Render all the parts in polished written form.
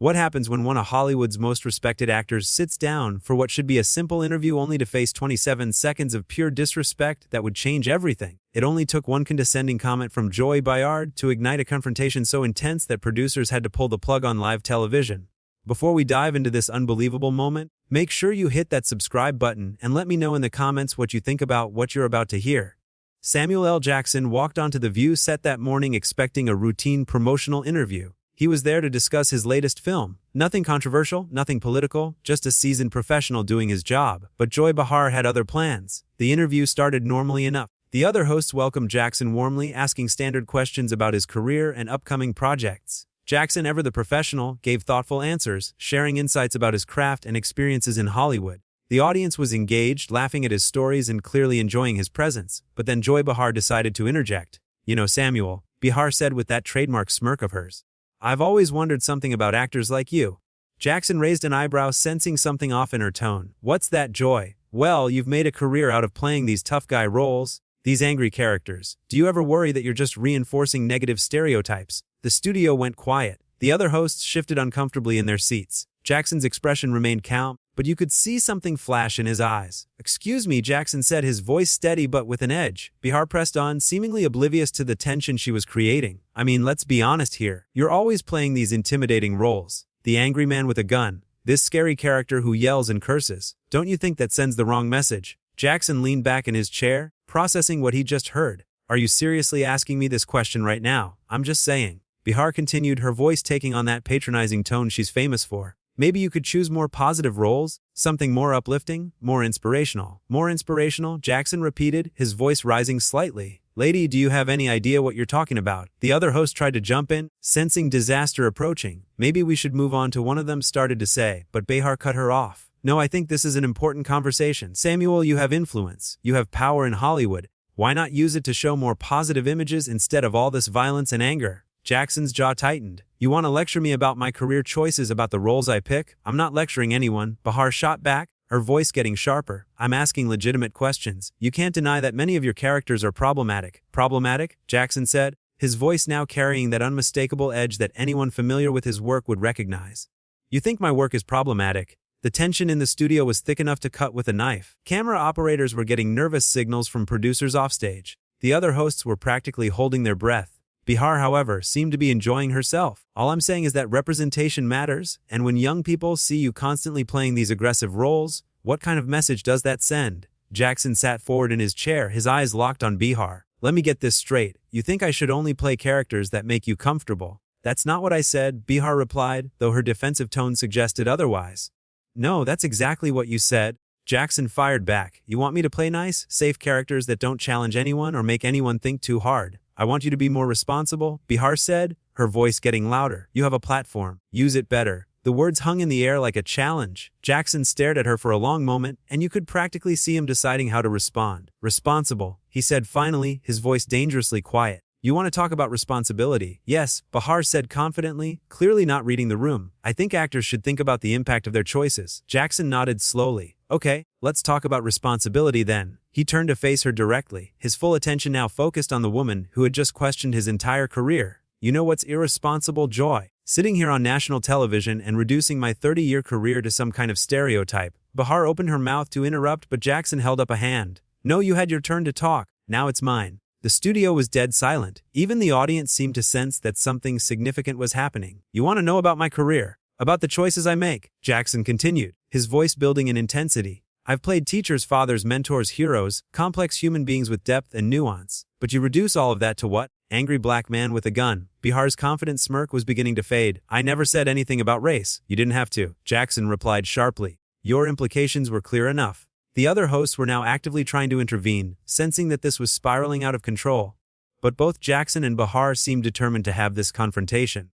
What happens when one of Hollywood's most respected actors sits down for what should be a simple interview only to face 27 seconds of pure disrespect that would change everything? It only took one condescending comment from Joy Behar to ignite a confrontation so intense that producers had to pull the plug on live television. Before we dive into this unbelievable moment, make sure you hit that subscribe button and let me know in the comments what you think about what you're about to hear. Samuel L. Jackson walked onto the View set that morning expecting a routine promotional interview. He was there to discuss his latest film. Nothing controversial, nothing political, just a seasoned professional doing his job. But Joy Behar had other plans. The interview started normally enough. The other hosts welcomed Jackson warmly, asking standard questions about his career and upcoming projects. Jackson, ever the professional, gave thoughtful answers, sharing insights about his craft and experiences in Hollywood. The audience was engaged, laughing at his stories and clearly enjoying his presence. But then Joy Behar decided to interject. "You know, Samuel," Behar said with that trademark smirk of hers, "I've always wondered something about actors like you." Jackson raised an eyebrow, sensing something off in her tone. "What's that, Joy?" "Well, you've made a career out of playing these tough guy roles, these angry characters. Do you ever worry that you're just reinforcing negative stereotypes?" The studio went quiet. The other hosts shifted uncomfortably in their seats. Jackson's expression remained calm, but you could see something flash in his eyes. "Excuse me," Jackson said, his voice steady but with an edge. Behar pressed on, seemingly oblivious to the tension she was creating. "I mean, let's be honest here. You're always playing these intimidating roles. The angry man with a gun. This scary character who yells and curses. Don't you think that sends the wrong message?" Jackson leaned back in his chair, processing what he just heard. "Are you seriously asking me this question right now?" "I'm just saying." Behar continued, her voice taking on that patronizing tone she's famous for. "Maybe you could choose more positive roles, something more uplifting, more inspirational." "More inspirational?" Jackson repeated, his voice rising slightly. "Lady, do you have any idea what you're talking about?" The other host tried to jump in, sensing disaster approaching. "Maybe we should move on to," one of them started to say, but Behar cut her off. "No, I think this is an important conversation. Samuel, you have influence. You have power in Hollywood. Why not use it to show more positive images instead of all this violence and anger?" Jackson's jaw tightened. "You want to lecture me about my career choices, about the roles I pick?" "I'm not lecturing anyone," Behar shot back, her voice getting sharper. "I'm asking legitimate questions. You can't deny that many of your characters are problematic." "Problematic?" Jackson said, his voice now carrying that unmistakable edge that anyone familiar with his work would recognize. "You think my work is problematic?" The tension in the studio was thick enough to cut with a knife. Camera operators were getting nervous signals from producers offstage. The other hosts were practically holding their breath. Behar, however, seemed to be enjoying herself. "All I'm saying is that representation matters, and when young people see you constantly playing these aggressive roles, what kind of message does that send?" Jackson sat forward in his chair, his eyes locked on Behar. "Let me get this straight. You think I should only play characters that make you comfortable?" "That's not what I said," Behar replied, though her defensive tone suggested otherwise. "No, that's exactly what you said." Jackson fired back. "You want me to play nice, safe characters that don't challenge anyone or make anyone think too hard?" "I want you to be more responsible," Behar said, her voice getting louder. "You have a platform. Use it better." The words hung in the air like a challenge. Jackson stared at her for a long moment, and you could practically see him deciding how to respond. "Responsible," he said finally, his voice dangerously quiet. "You want to talk about responsibility?" "Yes," Behar said confidently, clearly not reading the room. "I think actors should think about the impact of their choices." Jackson nodded slowly. "Okay, let's talk about responsibility then." He turned to face her directly, his full attention now focused on the woman who had just questioned his entire career. "You know what's irresponsible, Joy? Sitting here on national television and reducing my 30-year career to some kind of stereotype." Behar opened her mouth to interrupt, but Jackson held up a hand. "No, you had your turn to talk. Now it's mine." The studio was dead silent. Even the audience seemed to sense that something significant was happening. "You want to know about my career? About the choices I make?" Jackson continued, his voice building in intensity. "I've played teachers, fathers, mentors, heroes, complex human beings with depth and nuance. But you reduce all of that to what? Angry black man with a gun." Behar's confident smirk was beginning to fade. "I never said anything about race." "You didn't have to," Jackson replied sharply. "Your implications were clear enough." The other hosts were now actively trying to intervene, sensing that this was spiraling out of control. But both Jackson and Behar seemed determined to have this confrontation.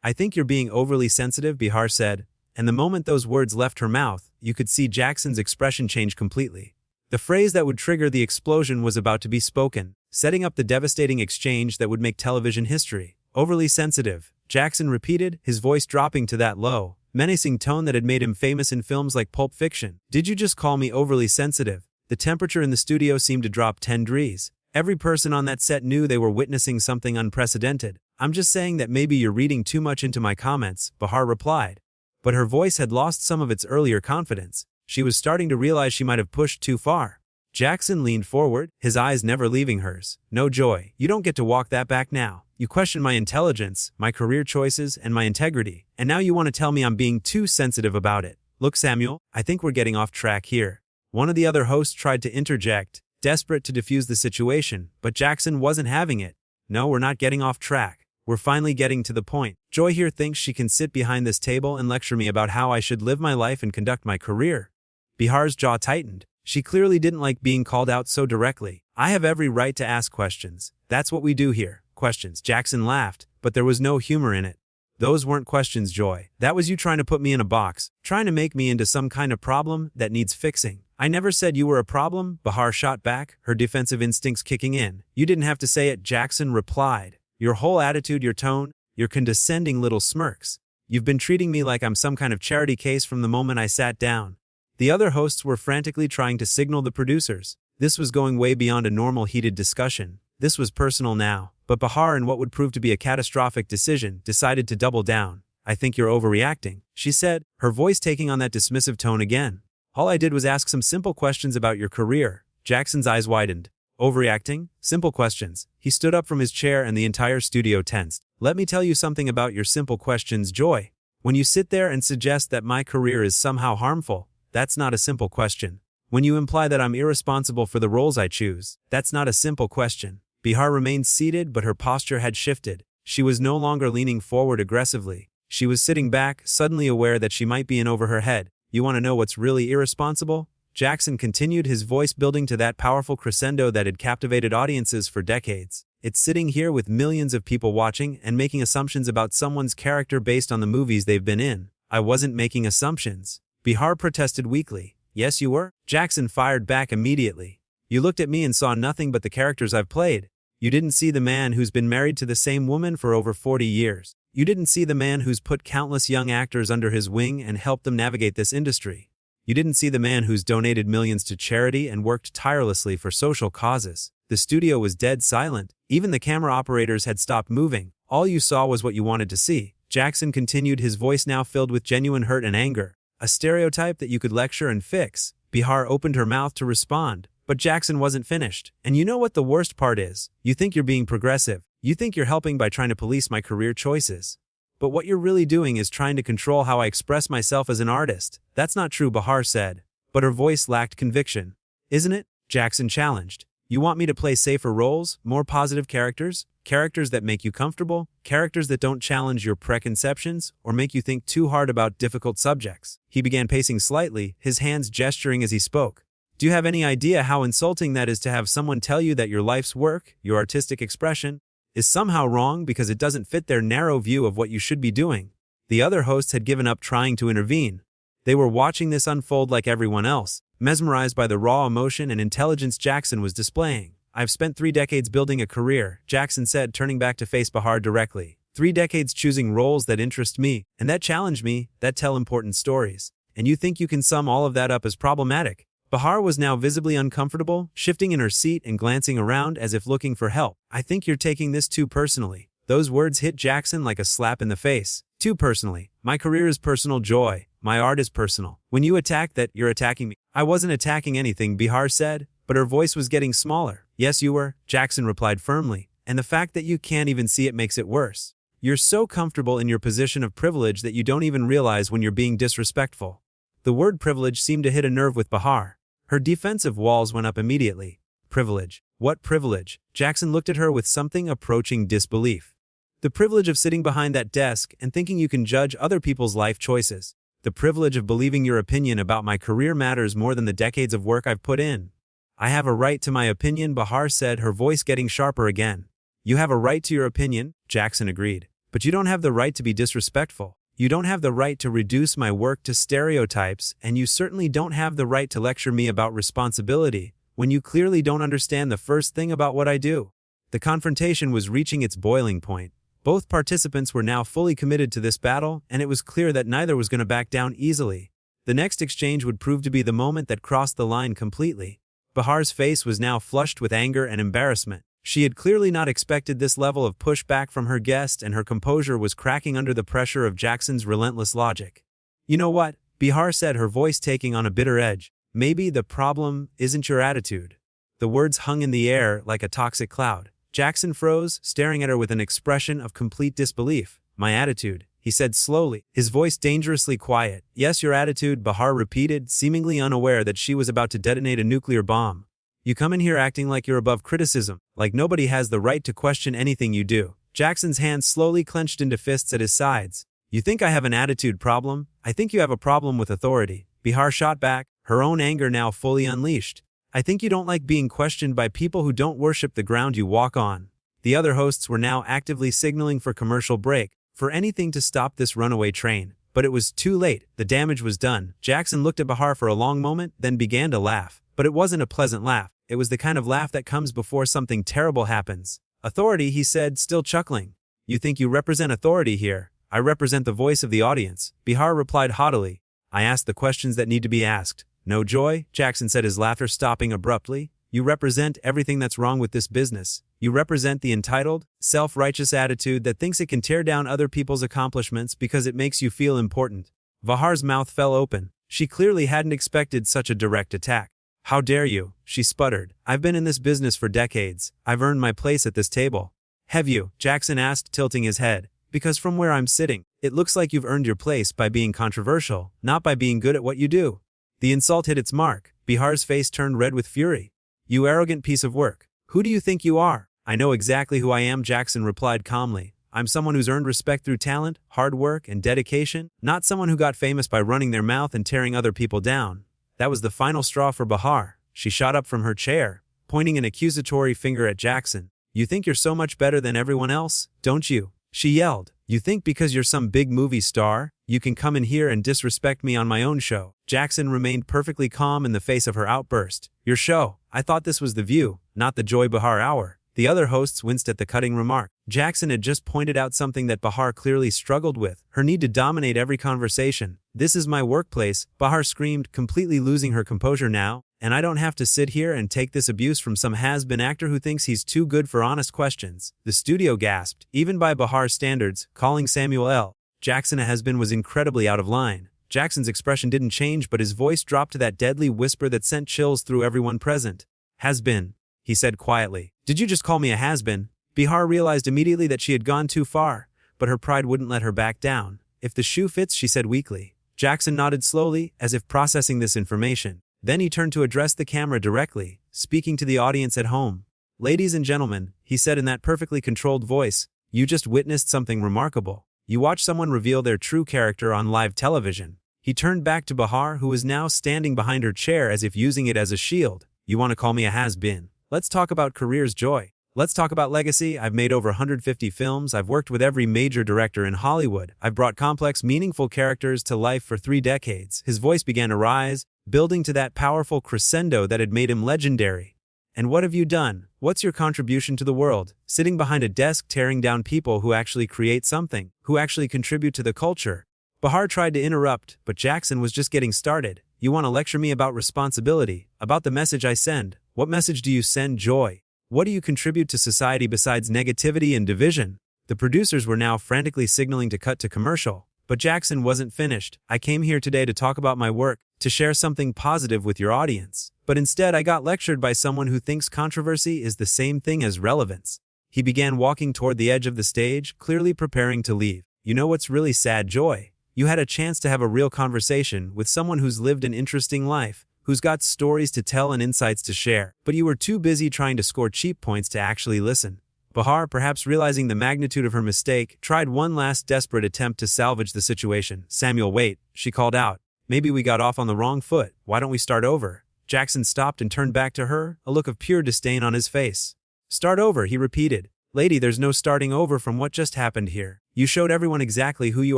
"I think you're being overly sensitive," Behar said, and the moment those words left her mouth, you could see Jackson's expression change completely. The phrase that would trigger the explosion was about to be spoken, setting up the devastating exchange that would make television history. "Overly sensitive," Jackson repeated, his voice dropping to that low, menacing tone that had made him famous in films like Pulp Fiction. "Did you just call me overly sensitive?" The temperature in the studio seemed to drop 10 degrees. Every person on that set knew they were witnessing something unprecedented. I'm just saying that maybe you're reading too much into my comments, Behar replied. But her voice had lost some of its earlier confidence. She was starting to realize she might have pushed too far. Jackson leaned forward, his eyes never leaving hers. No, Joy, you don't get to walk that back now. You question my intelligence, my career choices, and my integrity, and now you want to tell me I'm being too sensitive about it. Look, Samuel, I think we're getting off track here. One of the other hosts tried to interject, desperate to defuse the situation, but Jackson wasn't having it. No, we're not getting off track. We're finally getting to the point. Joy here thinks she can sit behind this table and lecture me about how I should live my life and conduct my career. Behar's jaw tightened. She clearly didn't like being called out so directly. I have every right to ask questions. That's what we do here. Questions. Jackson laughed, but there was no humor in it. Those weren't questions, Joy. That was you trying to put me in a box, trying to make me into some kind of problem that needs fixing. I never said you were a problem, Behar shot back, her defensive instincts kicking in. You didn't have to say it, Jackson replied. Your whole attitude, your tone, your condescending little smirks. You've been treating me like I'm some kind of charity case from the moment I sat down. The other hosts were frantically trying to signal the producers. This was going way beyond a normal heated discussion. This was personal now. But Behar, in what would prove to be a catastrophic decision, decided to double down. I think you're overreacting, she said, her voice taking on that dismissive tone again. All I did was ask some simple questions about your career. Jackson's eyes widened. Overreacting? Simple questions. He stood up from his chair and the entire studio tensed. Let me tell you something about your simple questions, Joy. When you sit there and suggest that my career is somehow harmful, that's not a simple question. When you imply that I'm irresponsible for the roles I choose, that's not a simple question. Behar remained seated, but her posture had shifted. She was no longer leaning forward aggressively. She was sitting back, suddenly aware that she might be in over her head. You want to know what's really irresponsible? Jackson continued, his voice building to that powerful crescendo that had captivated audiences for decades. It's sitting here with millions of people watching and making assumptions about someone's character based on the movies they've been in. I wasn't making assumptions. Behar protested weakly. Yes, you were? Jackson fired back immediately. You looked at me and saw nothing but the characters I've played. You didn't see the man who's been married to the same woman for over 40 years. You didn't see the man who's put countless young actors under his wing and helped them navigate this industry. You didn't see the man who's donated millions to charity and worked tirelessly for social causes. The studio was dead silent. Even the camera operators had stopped moving. All you saw was what you wanted to see. Jackson continued, his voice now filled with genuine hurt and anger. A stereotype that you could lecture and fix. Behar opened her mouth to respond, but Jackson wasn't finished. And you know what the worst part is? You think you're being progressive. You think you're helping by trying to police my career choices. But what you're really doing is trying to control how I express myself as an artist. That's not true, Behar said. But her voice lacked conviction. Isn't it? Jackson challenged. You want me to play safer roles, more positive characters? Characters that make you comfortable? Characters that don't challenge your preconceptions or make you think too hard about difficult subjects? He began pacing slightly, his hands gesturing as he spoke. Do you have any idea how insulting that is to have someone tell you that your life's work, your artistic expression, is somehow wrong because it doesn't fit their narrow view of what you should be doing? The other hosts had given up trying to intervene. They were watching this unfold like everyone else, mesmerized by the raw emotion and intelligence Jackson was displaying. I've spent 3 decades building a career, Jackson said, turning back to face Behar directly. 3 decades choosing roles that interest me, and that challenge me, that tell important stories. And you think you can sum all of that up as problematic? Behar was now visibly uncomfortable, shifting in her seat and glancing around as if looking for help. I think you're taking this too personally. Those words hit Jackson like a slap in the face. Too personally. My career is personal, Joy. My art is personal. When you attack that, you're attacking me. I wasn't attacking anything, Behar said, but her voice was getting smaller. Yes, you were, Jackson replied firmly, and the fact that you can't even see it makes it worse. You're so comfortable in your position of privilege that you don't even realize when you're being disrespectful. The word privilege seemed to hit a nerve with Behar. Her defensive walls went up immediately. Privilege. What privilege? Jackson looked at her with something approaching disbelief. The privilege of sitting behind that desk and thinking you can judge other people's life choices. The privilege of believing your opinion about my career matters more than the decades of work I've put in. I have a right to my opinion, Behar said, her voice getting sharper again. You have a right to your opinion, Jackson agreed. But you don't have the right to be disrespectful. You don't have the right to reduce my work to stereotypes, and you certainly don't have the right to lecture me about responsibility when you clearly don't understand the first thing about what I do. The confrontation was reaching its boiling point. Both participants were now fully committed to this battle, and it was clear that neither was going to back down easily. The next exchange would prove to be the moment that crossed the line completely. Behar's face was now flushed with anger and embarrassment. She had clearly not expected this level of pushback from her guest, and her composure was cracking under the pressure of Jackson's relentless logic. "You know what?" Behar said, her voice taking on a bitter edge. "Maybe the problem isn't your attitude." The words hung in the air like a toxic cloud. Jackson froze, staring at her with an expression of complete disbelief. "My attitude," he said slowly, his voice dangerously quiet. "Yes, your attitude," Behar repeated, seemingly unaware that she was about to detonate a nuclear bomb. "You come in here acting like you're above criticism, like nobody has the right to question anything you do." Jackson's hands slowly clenched into fists at his sides. "You think I have an attitude problem? I think you have a problem with authority." Behar shot back, her own anger now fully unleashed. "I think you don't like being questioned by people who don't worship the ground you walk on." The other hosts were now actively signaling for commercial break, for anything to stop this runaway train. But it was too late, the damage was done. Jackson looked at Behar for a long moment, then began to laugh. But it wasn't a pleasant laugh. It was the kind of laugh that comes before something terrible happens. "Authority," he said, still chuckling. "You think you represent authority here?" "I represent the voice of the audience," Behar replied haughtily. "I ask the questions that need to be asked." "No, Joy," Jackson said, his laughter stopping abruptly. "You represent everything that's wrong with this business. You represent the entitled, self-righteous attitude that thinks it can tear down other people's accomplishments because it makes you feel important." Behar's mouth fell open. She clearly hadn't expected such a direct attack. "How dare you?" she sputtered. "I've been in this business for decades. I've earned my place at this table." "Have you?" Jackson asked, tilting his head. "Because from where I'm sitting, it looks like you've earned your place by being controversial, not by being good at what you do." The insult hit its mark. Behar's face turned red with fury. "You arrogant piece of work. Who do you think you are?" "I know exactly who I am," Jackson replied calmly. "I'm someone who's earned respect through talent, hard work, and dedication, not someone who got famous by running their mouth and tearing other people down." That was the final straw for Behar. She shot up from her chair, pointing an accusatory finger at Jackson. "You think you're so much better than everyone else, don't you?" she yelled. "You think because you're some big movie star, you can come in here and disrespect me on my own show?" Jackson remained perfectly calm in the face of her outburst. "Your show? I thought this was The View, not the Joy Behar Hour." The other hosts winced at the cutting remark. Jackson had just pointed out something that Behar clearly struggled with, her need to dominate every conversation. "This is my workplace," Behar screamed, completely losing her composure now, "and I don't have to sit here and take this abuse from some has-been actor who thinks he's too good for honest questions." The studio gasped, even by Behar's standards, calling Samuel L. Jackson a has-been was incredibly out of line. Jackson's expression didn't change, but his voice dropped to that deadly whisper that sent chills through everyone present. "Has-been," he said quietly. "Did you just call me a has-been?" Behar realized immediately that she had gone too far, but her pride wouldn't let her back down. "If the shoe fits," she said weakly. Jackson nodded slowly, as if processing this information. Then he turned to address the camera directly, speaking to the audience at home. "Ladies and gentlemen," he said in that perfectly controlled voice, "you just witnessed something remarkable. You watched someone reveal their true character on live television." He turned back to Behar, who was now standing behind her chair as if using it as a shield. "You want to call me a has-been? Let's talk about careers, Joy. Let's talk about legacy. I've made over 150 films. I've worked with every major director in Hollywood. I've brought complex, meaningful characters to life for 3 decades. His voice began to rise, building to that powerful crescendo that had made him legendary. "And what have you done? What's your contribution to the world? Sitting behind a desk tearing down people who actually create something, who actually contribute to the culture." Behar tried to interrupt, but Jackson was just getting started. "You want to lecture me about responsibility, about the message I send? What message do you send, Joy? What do you contribute to society besides negativity and division?" The producers were now frantically signaling to cut to commercial. But Jackson wasn't finished. "I came here today to talk about my work, to share something positive with your audience. But instead I got lectured by someone who thinks controversy is the same thing as relevance." He began walking toward the edge of the stage, clearly preparing to leave. "You know what's really sad, Joy? You had a chance to have a real conversation with someone who's lived an interesting life, who's got stories to tell and insights to share, but you were too busy trying to score cheap points to actually listen." Behar, perhaps realizing the magnitude of her mistake, tried one last desperate attempt to salvage the situation. "Samuel, wait," she called out. "Maybe we got off on the wrong foot. Why don't we start over?" Jackson stopped and turned back to her, a look of pure disdain on his face. "Start over," he repeated. "Lady, there's no starting over from what just happened here. You showed everyone exactly who you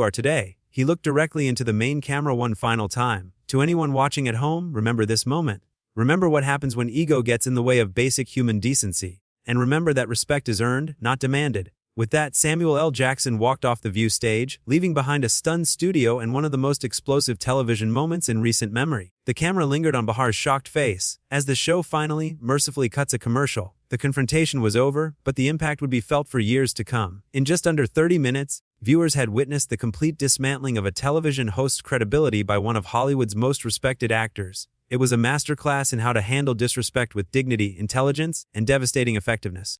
are today." He looked directly into the main camera one final time. "To anyone watching at home, remember this moment. Remember what happens when ego gets in the way of basic human decency. And remember that respect is earned, not demanded." With that, Samuel L. Jackson walked off the View stage, leaving behind a stunned studio and one of the most explosive television moments in recent memory. The camera lingered on Behar's shocked face. As the show finally, mercifully cut to commercial, The confrontation was over, but the impact would be felt for years to come. In just under 30 minutes, viewers had witnessed the complete dismantling of a television host's credibility by one of Hollywood's most respected actors. It was a masterclass in how to handle disrespect with dignity, intelligence, and devastating effectiveness.